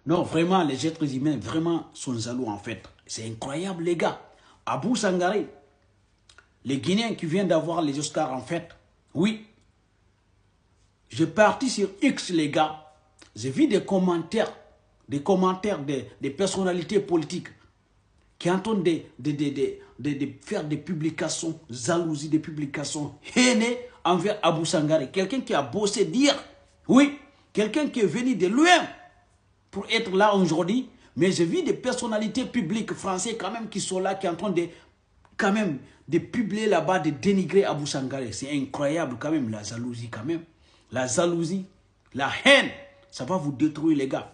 Non, vraiment, les êtres humains, vraiment, sont jaloux, en fait. C'est incroyable, les gars. Abou Sangaré, les Guinéens qui viennent d'avoir les Oscars, en fait, oui. J'ai parti sur X, les gars. J'ai vu des commentaires des personnalités politiques qui entendent de faire des publications, jalousie, des publications hainées envers Abou Sangaré. Quelqu'un qui a bossé dire, oui, quelqu'un qui est venu de loin pour être là aujourd'hui. Mais j'ai vu des personnalités publiques françaises quand même qui sont là, qui sont en train de, quand même, de publier là-bas, de dénigrer Abou Sangaré. C'est incroyable quand même, la jalousie quand même. La jalousie, la haine, ça va vous détruire les gars.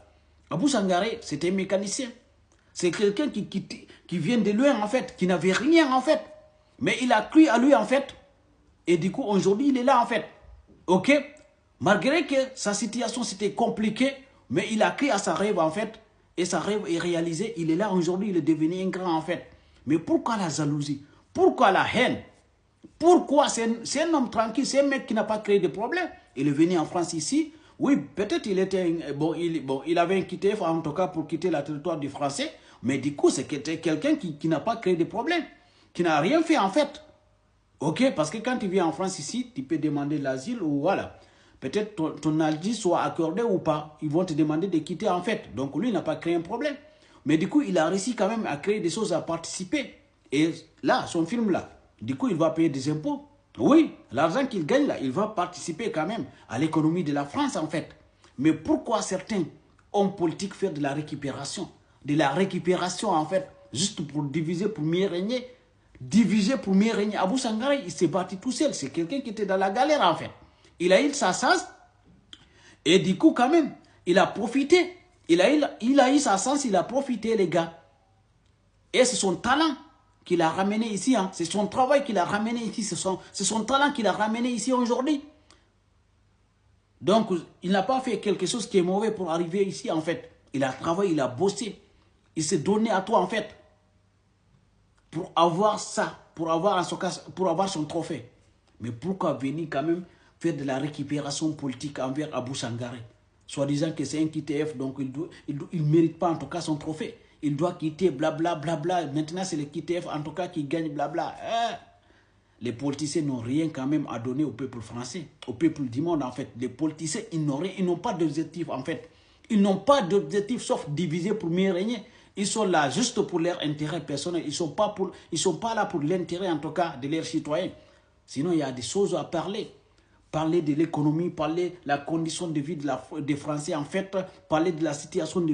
Abou Sangaré, c'était un mécanicien. C'est quelqu'un qui vient de loin en fait, qui n'avait rien en fait. Mais il a cru à lui en fait. Et du coup, aujourd'hui, il est là en fait. Ok? Malgré que sa situation c'était compliquée, mais il a cru à sa rêve en fait. Et sa rêve est réalisée. Il est là aujourd'hui, il est devenu un grand en fait. Mais pourquoi la jalousie? Pourquoi la haine? Pourquoi? C'est un homme tranquille, c'est un mec qui n'a pas créé de problème. Il est venu en France ici. Oui, peut-être il était il avait un quitté, en tout cas pour quitter le territoire du français. Mais du coup, c'est quelqu'un qui n'a pas créé de problème, qui n'a rien fait en fait. Ok, parce que quand tu viens en France ici, tu peux demander l'asile ou voilà. Peut-être ton asile soit accordé ou pas. Ils vont te demander de quitter en fait. Donc lui, il n'a pas créé un problème. Mais du coup, il a réussi quand même à créer des choses, à participer. Et là, son film là, du coup, il va payer des impôts. Oui, l'argent qu'il gagne là, il va participer quand même à l'économie de la France en fait. Mais pourquoi certains hommes politiques font de la récupération? De la récupération en fait, juste pour diviser, pour mieux régner. Diviser pour mieux régner. Abou Sangaré, il s'est battu tout seul. C'est quelqu'un qui était dans la galère en fait. Il a eu sa chance et du coup quand même, il a profité. Il a eu sa chance, il a profité les gars. Et c'est son talent qu'il a ramené ici. Hein. C'est son travail qu'il a ramené ici. C'est son talent qu'il a ramené ici aujourd'hui. Donc, il n'a pas fait quelque chose qui est mauvais pour arriver ici, en fait. Il a travaillé, il a bossé. Il s'est donné à toi, en fait. Pour avoir ça. Pour avoir son trophée. Mais pourquoi venir quand même faire de la récupération politique envers Abou Sangaré? Soi-disant que c'est un QTF, donc il ne mérite pas en tout cas son trophée. Il doit quitter, blabla, blabla. Maintenant, c'est le QTF en tout cas qui gagne, blabla. Les politiciens n'ont rien quand même à donner au peuple français, au peuple du monde en fait. Les politiciens, ils n'ont pas d'objectif en fait. Ils n'ont pas d'objectif sauf diviser pour mieux régner. Ils sont là juste pour leur intérêt personnel. Ils ne sont pas là pour l'intérêt en tout cas de leurs citoyens. Sinon, il y a des choses à parler. Parler de l'économie, parler de la condition de vie des Français en fait, parler de la situation de vie.